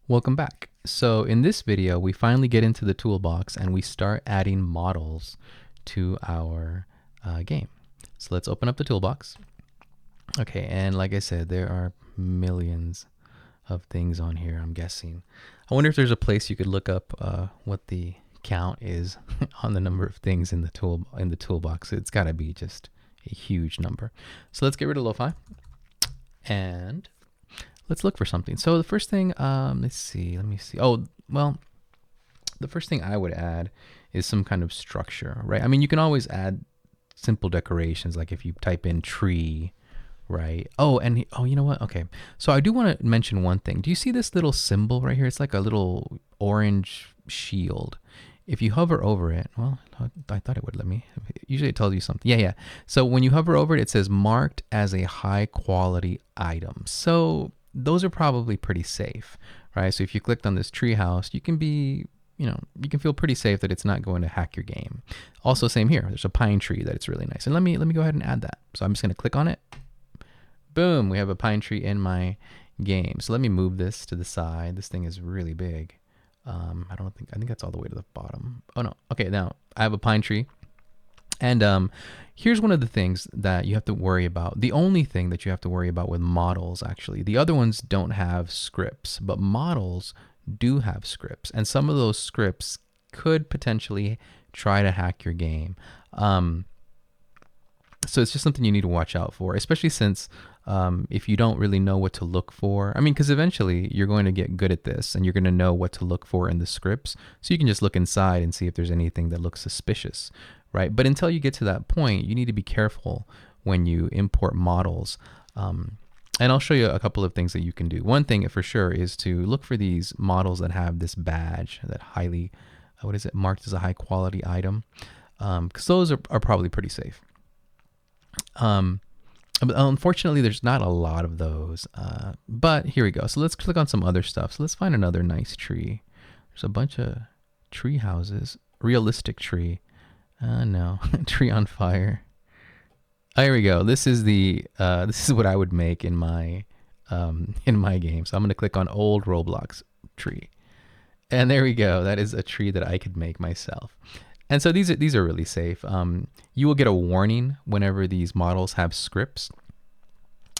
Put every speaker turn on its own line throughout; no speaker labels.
Welcome back. So in this video, we finally get into the toolbox and we start adding models to our game. So let's open up the toolbox. Okay, and like I said, there are millions of things on here, I'm guessing. I wonder if there's a place you could look up what the count is on the number of things in the toolbox. It's got to be just a huge number. So let's get rid of lo-fi and let's look for something. So the first thing, let me see. Oh, well, the first thing I would add is some kind of structure, right? I mean, you can always add simple decorations, like if you type in tree, right? Oh, and you know what? Okay. So I do want to mention one thing. Do you see this little symbol right here? It's like a little orange shield. If you hover over it, well, I thought it would let me. Usually it tells you something. Yeah. So when you hover over it, it says marked as a high quality item. So those are probably pretty safe, right? So if you clicked on this treehouse, you can feel pretty safe that it's not going to hack your game. Also, same here. There's a pine tree that it's really nice. And let me go ahead and add that. So I'm just going to click on it. Boom, we have a pine tree in my game. So let me move this to the side. This thing is really big. I think that's all the way to the bottom. Oh no. Okay, now I have a pine tree. And here's one of the things that you have to worry about. The only thing that you have to worry about with models, actually, the other ones don't have scripts, but models do have scripts. And some of those scripts could potentially try to hack your game. So it's just something you need to watch out for, especially since if you don't really know what to look for, I mean, because eventually you're going to get good at this and you're going to know what to look for in the scripts. So you can just look inside and see if there's anything that looks suspicious, right? But until you get to that point, you need to be careful when you import models. And I'll show you a couple of things that you can do. One thing for sure is to look for these models that have this badge that highly, marked as a high quality item, because those are probably pretty safe. But unfortunately, there's not a lot of those, but here we go. So let's click on some other stuff. So let's find another nice tree. There's a bunch of tree houses. Realistic tree. No, tree on fire. Here we go. This is this is what I would make in my game. So I'm going to click on old Roblox tree. And there we go. That is a tree that I could make myself. And so these are really safe. You will get a warning whenever these models have scripts.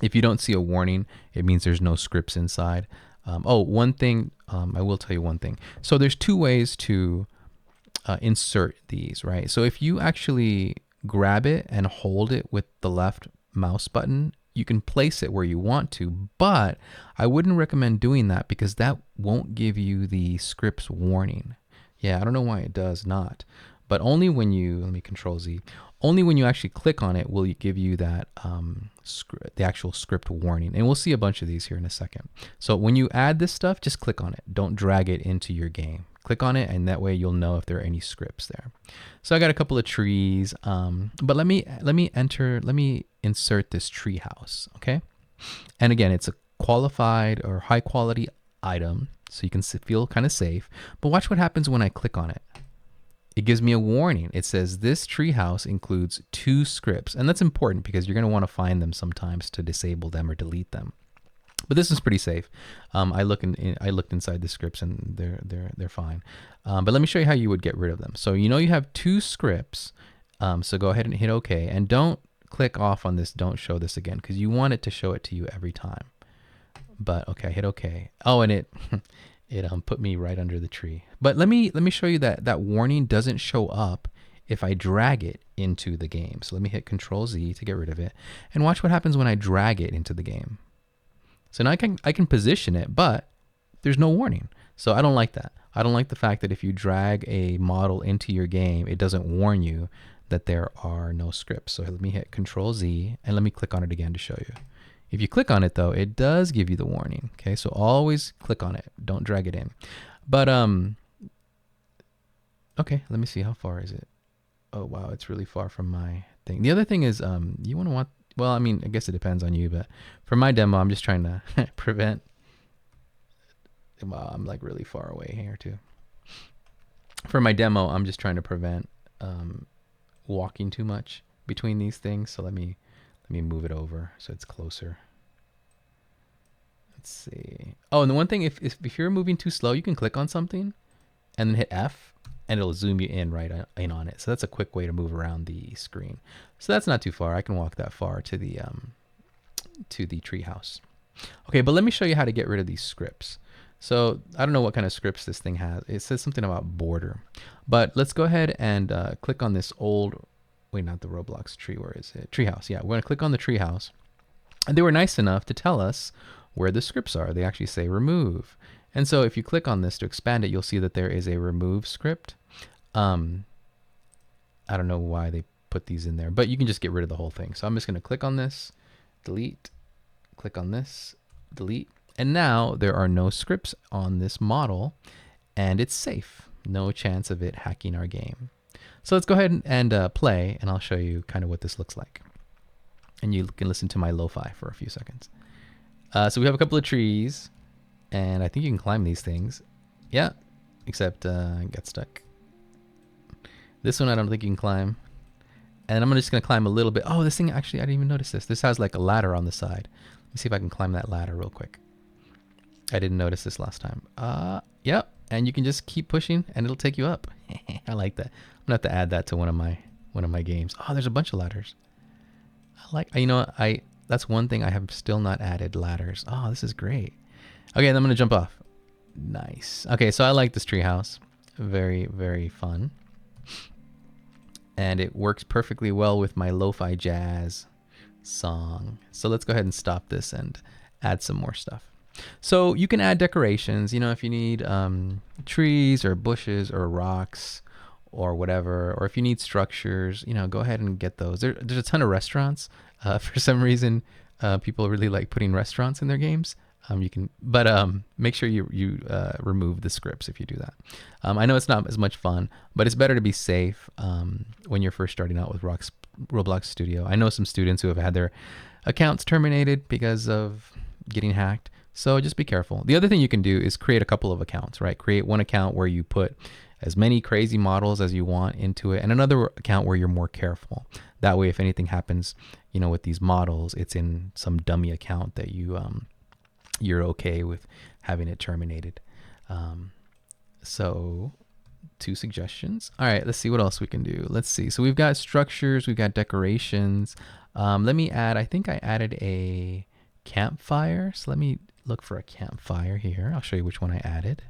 If you don't see a warning, it means there's no scripts inside. One thing, I will tell you one thing. So there's two ways to insert these, right? So if you actually grab it and hold it with the left mouse button, you can place it where you want to, but I wouldn't recommend doing that because that won't give you the scripts warning. Yeah, I don't know why it does not. But only when let me Control Z, only when you actually click on it will it give you that the actual script warning. And we'll see a bunch of these here in a second. So when you add this stuff, just click on it. Don't drag it into your game. Click on it, and that way you'll know if there are any scripts there. So I got a couple of trees, but let me insert this tree house, okay? And again, it's a qualified or high quality item, so you can feel kind of safe. But watch what happens when I click on it. It gives me a warning. It says this treehouse includes 2 scripts, and that's important because you're going to want to find them sometimes to disable them or delete them. But this is pretty safe. I looked inside the scripts and they're fine. But let me show you how you would get rid of them. So you have 2 scripts. So go ahead and hit OK, and don't click off on this. Don't show this again because you want it to show it to you every time. But okay, hit OK. Oh, and it put me right under the tree. But let me show you that warning doesn't show up if I drag it into the game. So let me hit Control Z to get rid of it, and watch what happens when I drag it into the game. So now I can position it, but there's no warning. So I don't like that. I don't like the fact that if you drag a model into your game, it doesn't warn you that there are no scripts. So let me hit Control Z and let me click on it again to show you. If you click on it though, it does give you the warning. Okay, so always click on it. Don't drag it in. But okay, let me see, how far is it? Oh wow, it's really far from my thing. The other thing is well, I mean, I guess it depends on you, but for my demo, I'm just trying to prevent. Well, I'm like really far away here too. For my demo, I'm just trying to prevent walking too much between these things. So let me move it over so it's closer. Let's see. Oh, and the one thing, if you're moving too slow, you can click on something and then hit F, and it'll zoom you in right in on it. So that's a quick way to move around the screen. So that's not too far. I can walk that far to the treehouse. Okay, but let me show you how to get rid of these scripts. So I don't know what kind of scripts this thing has. It says something about border, but let's go ahead and click on this old. Wait, not the Roblox tree. Where is it? Treehouse. Yeah, we're gonna click on the treehouse. And they were nice enough to tell us where the scripts are. They actually say remove. And so if you click on this to expand it, you'll see that there is a remove script. I don't know why they put these in there, but you can just get rid of the whole thing. So I'm just going to click on this, delete, click on this, delete. And now there are no scripts on this model, and it's safe. No chance of it hacking our game. So let's go ahead and play, and I'll show you kind of what this looks like. And you can listen to my lo-fi for a few seconds. So we have a couple of trees, and I think you can climb these things. Yeah, except get stuck. This one I don't think you can climb. And I'm just going to climb a little bit. Oh, this thing, actually, I didn't even notice this. This has like a ladder on the side. Let me see if I can climb that ladder real quick. I didn't notice this last time. Yep, and you can just keep pushing, and it'll take you up. I like that. I'm going to have to add that to one of my games. Oh, there's a bunch of ladders. That's one thing I have still not added, ladders. Oh, this is great. Okay, then I'm gonna jump off. Nice. Okay, so I like this treehouse. Very, very fun. And it works perfectly well with my lo-fi jazz song. So let's go ahead and stop this and add some more stuff. So you can add decorations, if you need trees or bushes or rocks or whatever, or if you need structures, go ahead and get those. There's a ton of restaurants. For some reason, people really like putting restaurants in their games. Make sure you remove the scripts if you do that. I know it's not as much fun, but it's better to be safe when you're first starting out with Roblox Studio. I know some students who have had their accounts terminated because of getting hacked. So just be careful. The other thing you can do is create a couple of accounts, right? Create one account where you put as many crazy models as you want into it, and another account where you're more careful. That way, if anything happens, with these models, it's in some dummy account that you're okay with having it terminated. So 2 suggestions. All right, let's see what else we can do. Let's see. So we've got structures, we've got decorations. Let me add, I think I added a campfire. So let me look for a campfire here. I'll show you which one I added.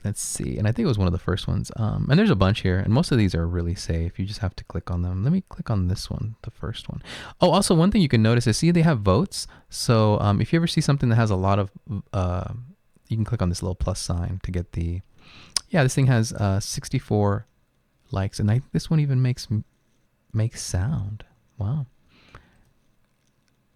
Let's see. And I think it was one of the first ones. And there's a bunch here, and most of these are really safe. You just have to click on them. Let me click on this one, the first one. Oh, also one thing you can notice is, see, they have votes. So if you ever see something that has a lot of, you can click on this little plus sign to get the, yeah, this thing has 64 likes. And this one even makes sound. Wow.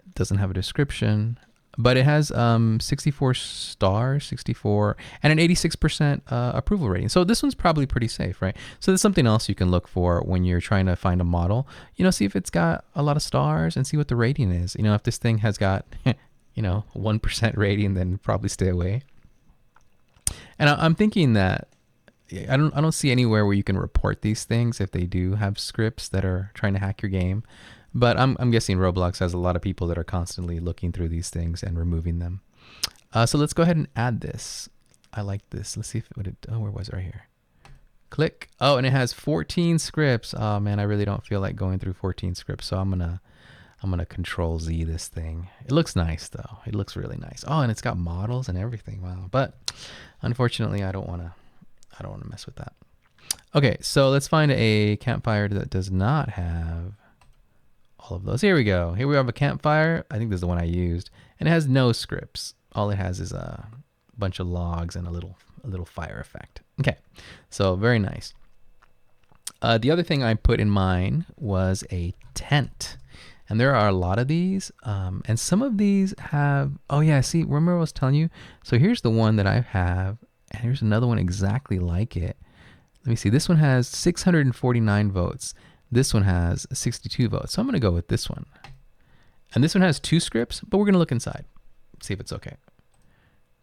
It doesn't have a description. But it has 64 stars, 64, and an 86% approval rating. So this one's probably pretty safe, right? So there's something else you can look for when you're trying to find a model. See if it's got a lot of stars and see what the rating is. If this thing has got, 1% rating, then probably stay away. And I'm thinking that I don't see anywhere where you can report these things if they do have scripts that are trying to hack your game. But I'm guessing Roblox has a lot of people that are constantly looking through these things and removing them. So let's go ahead and add this. I like this. Let's see if where was it? Right here. Click. Oh, and it has 14 scripts. Oh man, I really don't feel like going through 14 scripts. So I'm gonna Control Z this thing. It looks nice though. It looks really nice. Oh, and it's got models and everything. Wow. But unfortunately, I don't wanna mess with that. Okay, so let's find a campfire that does not have all of those. Here we go. Here we have a campfire. I think this is the one I used, and it has no scripts. All it has is a bunch of logs and a little fire effect. Okay, so very nice. The other thing I put in mine was a tent, and there are a lot of these, and some of these have. Oh yeah, see, remember I was telling you? So here's the one that I have, and here's another one exactly like it. Let me see. This one has 649 votes. This one has 62 votes. So I'm going to go with this one. And this one has 2 scripts, but we're going to look inside, see if it's okay.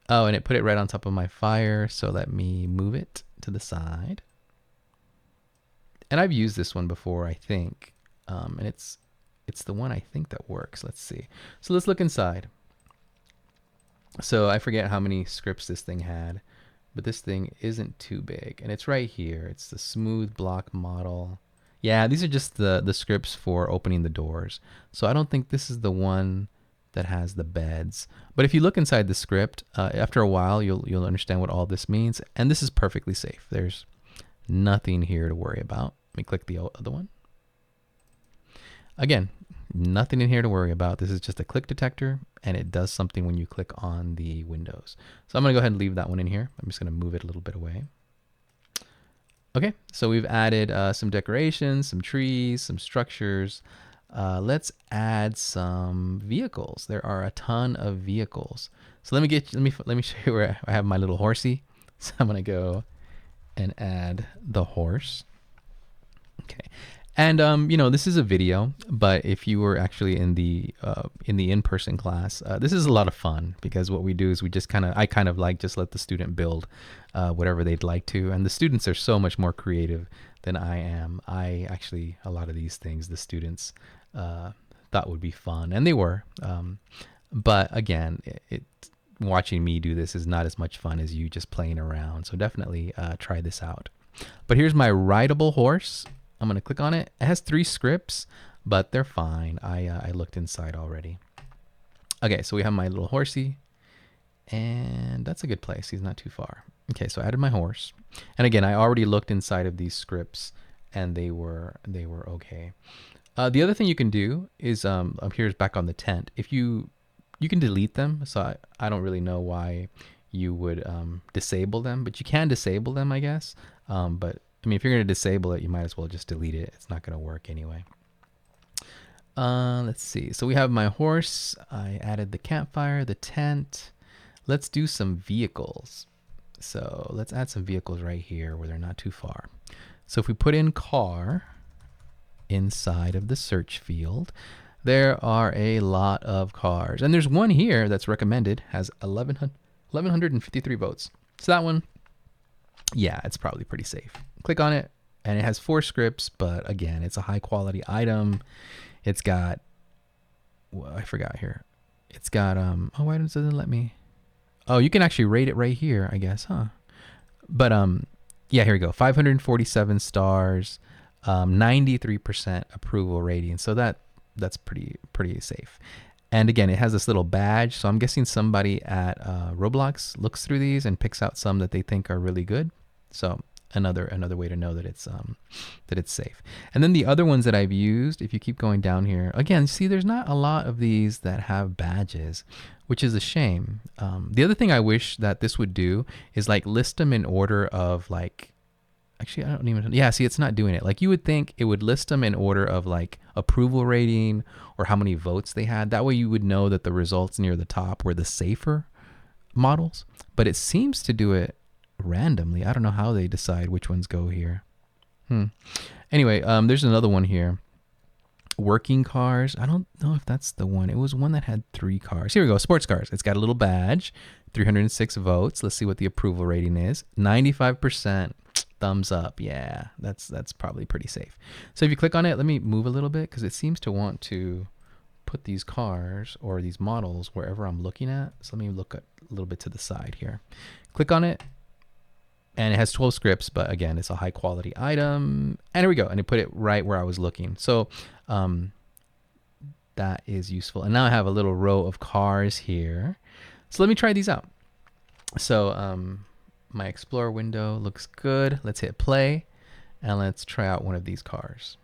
Oh, and it put it right on top of my fire. So let me move it to the side. And I've used this one before, I think. And it's the one I think that works. Let's see. So let's look inside. So I forget how many scripts this thing had, but this thing isn't too big. And it's right here. It's the smooth block model. Yeah, these are just the scripts for opening the doors. So I don't think this is the one that has the beds. But if you look inside the script, after a while, you'll understand what all this means. And this is perfectly safe. There's nothing here to worry about. Let me click the other one. Again, nothing in here to worry about. This is just a click detector, and it does something when you click on the windows. So I'm going to go ahead and leave that one in here. I'm just going to move it a little bit away. Okay, so we've added some decorations, some trees, some structures. Let's add some vehicles. There are a ton of vehicles. So let me show you where I have my little horsey. So I'm gonna go and add the horse. Okay, and this is a video, but if you were actually in the in-person class, this is a lot of fun because what we do is I kind of like just let the student build whatever they'd like to, and the students are so much more creative than I am. A lot of these things the students thought would be fun, and they were. But again, watching me do this is not as much fun as you just playing around. So definitely try this out. But here's my rideable horse. I'm going to click on it. It has 3 scripts, but they're fine. I looked inside already. Okay, so we have my little horsey, and that's a good place. He's not too far. Okay, so I added my horse. And again, I already looked inside of these scripts, and they were okay. The other thing you can do is, here's back on the tent. If you can delete them, so I don't really know why you would disable them, but you can disable them, I guess. But I mean, if you're going to disable it, you might as well just delete it. It's not going to work anyway. Let's see. So we have my horse. I added the campfire, the tent. Let's do some vehicles. So let's add some vehicles right here where they're not too far. So if we put in car inside of the search field, there are a lot of cars. And there's one here that's recommended, has 1,153 votes. So that one, yeah, it's probably pretty safe. Click on it, and it has 4 scripts, but again, it's a high quality item. It's got, well, I forgot here. It's got, oh, why doesn't it let me? Oh, you can actually rate it right here, I guess, huh? But, yeah, here we go. 547 stars, 93% approval rating. So that's pretty safe. And again, it has this little badge. So I'm guessing somebody at Roblox looks through these and picks out some that they think are really good. So another way to know that it's safe. And then the other ones that I've used, if you keep going down here, again, see, there's not a lot of these that have badges, which is a shame. The other thing I wish that this would do is like list them in order of like, actually, I don't even, yeah, see, it's not doing it. Like you would think it would list them in order of like approval rating or how many votes they had. That way you would know that the results near the top were the safer models, but it seems to do it randomly. I don't know how they decide which ones go here. Anyway, there's another one here. Working cars. I don't know if that's the one. It was one that had 3 cars. Here we go. Sports cars. It's got a little badge. 306 votes. Let's see what the approval rating is. 95%. Thumbs up. Yeah, that's probably pretty safe. So if you click on it, let me move a little bit because it seems to want to put these cars or these models wherever I'm looking at. So let me look a little bit to the side here. Click on it. And it has 12 scripts, but again, it's a high quality item. And here we go. And it put it right where I was looking. So that is useful. And now I have a little row of cars here. So let me try these out. So my Explorer window looks good. Let's hit play. And let's try out one of these cars.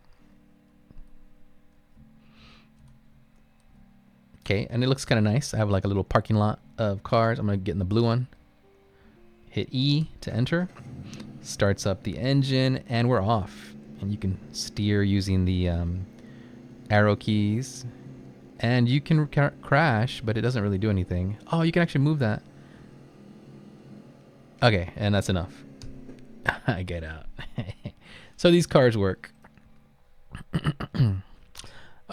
Okay, and it looks kind of nice. I have like a little parking lot of cars. I'm going to get in the blue one. Hit E to enter, starts up the engine, and we're off. And you can steer using the arrow keys, and you can crash, but it doesn't really do anything. Oh, you can actually move that. Okay, and that's enough. I get out. So these cars work.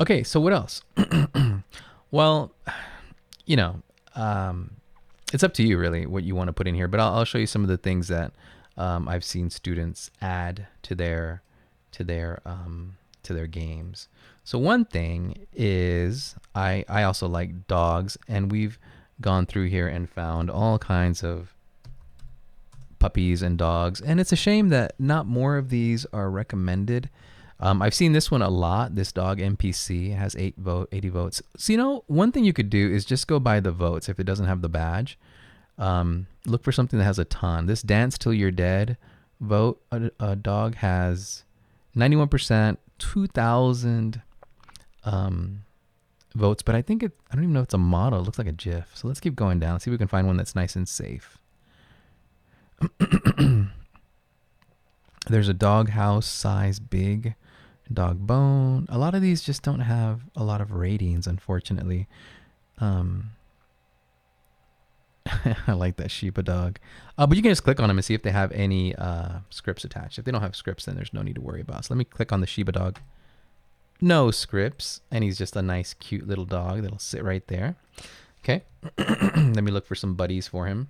Okay, so what else? Well, it's up to you really what you want to put in here, but I'll show you some of the things that I've seen students add to their games. So one thing is I also like dogs, and we've gone through here and found all kinds of puppies and dogs. And it's a shame that not more of these are recommended. I've seen this one a lot. This dog NPC has 80 votes. So, you know, one thing you could do is just go by the votes if it doesn't have the badge. Look for something that has a ton. This Dance Till You're Dead vote, a dog has 91%, 2,000 votes, but I think I don't even know if it's a model. It looks like a GIF. So let's keep going down. See if we can find one that's nice and safe. There's a dog house size big, dog bone. A lot of these just don't have a lot of ratings, unfortunately. I like that Shiba dog. But you can just click on them and see if they have any scripts attached. If they don't have scripts, then there's no need to worry about. So let me click on the Shiba dog. No scripts, and he's just a nice, cute little dog that'll sit right there. Okay, let me look for some buddies for him.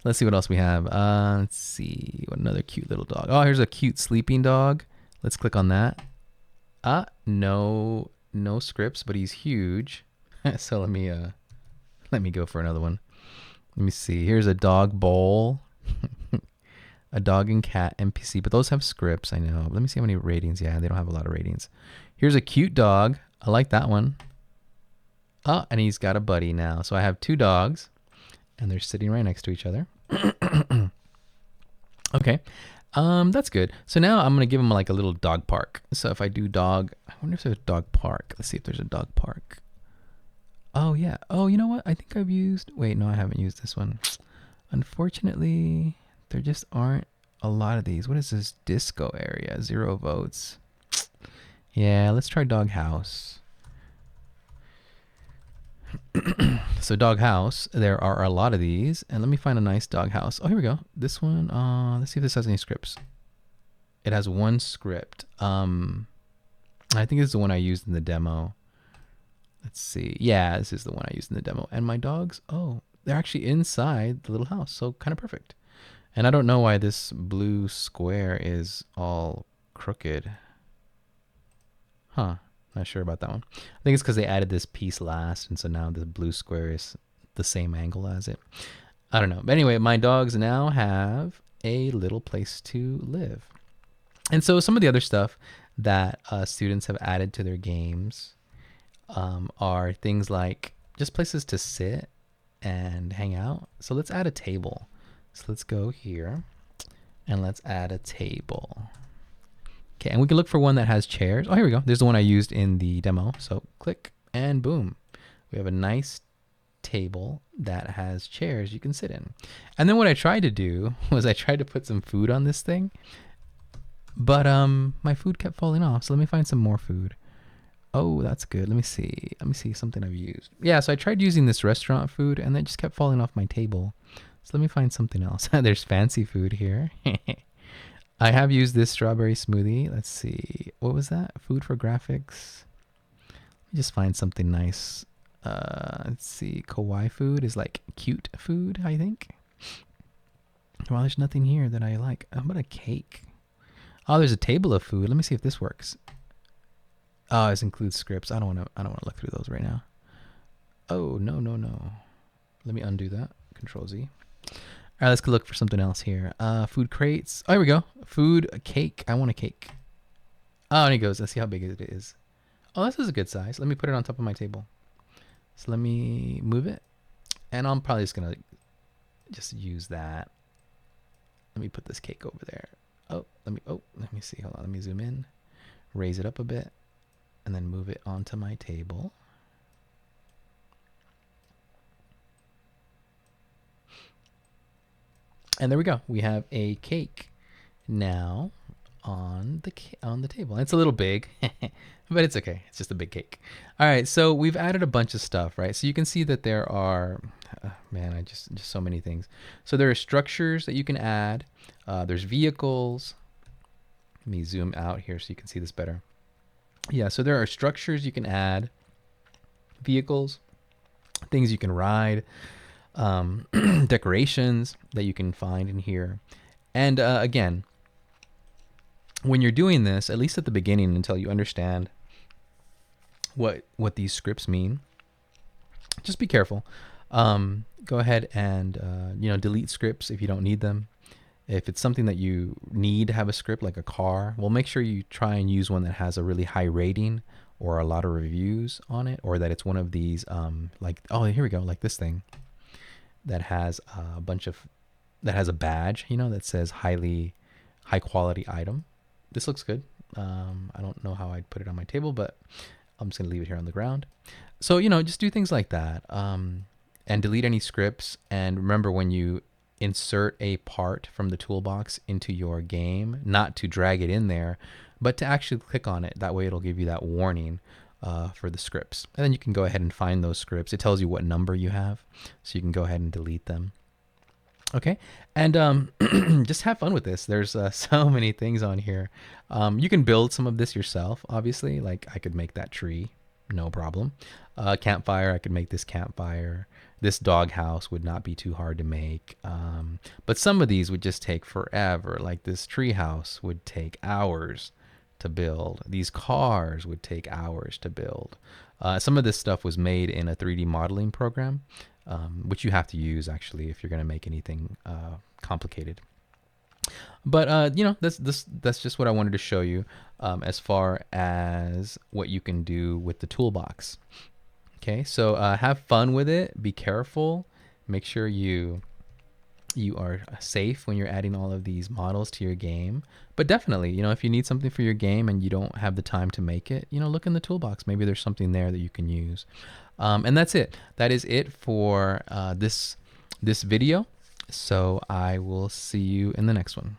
Let's see what else we have. Let's see what another cute little dog. Oh, here's a cute sleeping dog. Let's click on that. No scripts, but he's huge. So let me go for another one. Let me see. Here's a dog bowl. A dog and cat NPC, but those have scripts, I know. Let me see how many ratings. Yeah, they don't have a lot of ratings. Here's a cute dog. I like that one. Oh, and he's got a buddy now. So I have 2 dogs, and they're sitting right next to each other. Okay, that's good. So now I'm gonna give them like a little dog park. So if I do dog, I wonder if there's a dog park. Let's see if there's a dog park. Oh yeah. Oh, you know what? I think I've used. Wait, no, I haven't used this one. Unfortunately, there just aren't a lot of these. What is this disco area? 0 votes. Yeah, let's try dog house. So dog house, there are a lot of these, and let me find a nice dog house. Oh, here we go. This one. Let's see if this has any scripts. It has 1 script. I think this is the one I used in the demo. Let's see. Yeah, this is the one I used in the demo. And my dogs, oh, they're actually inside the little house. So kind of perfect. And I don't know why this blue square is all crooked. Huh. Not sure about that one. I think it's because they added this piece last, and so now the blue square is the same angle as it. I don't know. But anyway, my dogs now have a little place to live. And so some of the other stuff that students have added to their games are things like just places to sit and hang out. So let's add a table. So let's go here and let's add a table. Okay, and we can look for one that has chairs. Oh, here we go. There's the one I used in the demo. So click and boom. We have a nice table that has chairs you can sit in. And then what I tried to do was I tried to put some food on this thing, but my food kept falling off. So let me find some more food. Oh, that's good. Let me see. Let me see something I've used. Yeah, so I tried using this restaurant food and it just kept falling off my table. So let me find something else. There's fancy food here. I have used this strawberry smoothie. Let's see. What was that? Food for graphics. Let me just find something nice. Let's see. Kawaii food is like cute food, I think. Well, there's nothing here that I like. How about a cake? Oh, there's a table of food. Let me see if this works. Oh, this includes scripts. I don't want to look through those right now. Oh, no. Let me undo that. Control Z. All right, let's go look for something else here. Food crates. Oh, here we go. Food, a cake. I want a cake. Oh, and it goes. Let's see how big it is. Oh, this is a good size. Let me put it on top of my table. So let me move it. And I'm probably just going to just use that. Let me put this cake over there. Let me see. Hold on. Let me zoom in. Raise it up a bit. And then move it onto my table. And there we go. We have a cake now on the table. It's a little big, but it's okay. It's just a big cake. All right, so we've added a bunch of stuff, right? So you can see that there are, just so many things. So there are structures that you can add. There's vehicles. Let me zoom out here so you can see this better. Yeah, so there are structures you can add, vehicles, things you can ride, decorations that you can find in here. And again, when you're doing this, at least at the beginning, until you understand what these scripts mean, just be careful. Go ahead and delete scripts if you don't need them. If it's something that you need to have a script, like a car, well, make sure you try and use one that has a really high rating or a lot of reviews on it, or that it's one of these like, oh, here we go, like this thing that has a bunch of, that has a badge, that says high quality item. This looks good. I don't know how I'd put it on my table, but I'm just gonna leave it here on the ground. So, just do things like that, and delete any scripts. And remember, when you insert a part from the toolbox into your game, not to drag it in there, but to actually click on it. That way it'll give you that warning for the scripts. And then you can go ahead and find those scripts. It tells you what number you have, so you can go ahead and delete them. Okay, and just have fun with this. There's so many things on here. You can build some of this yourself, obviously. Like, I could make that tree, no problem. Campfire, I could make this campfire. This doghouse would not be too hard to make. But some of these would just take forever. Like this tree house would take hours to build. These cars would take hours to build. Some of this stuff was made in a 3D modeling program, which you have to use actually if you're going to make anything complicated. But that's just what I wanted to show you as far as what you can do with the toolbox. Okay, so have fun with it. Be careful. Make sure you are safe when you're adding all of these models to your game. But definitely, if you need something for your game and you don't have the time to make it, look in the toolbox. Maybe there's something there that you can use. And that's it. That is it for this video. So I will see you in the next one.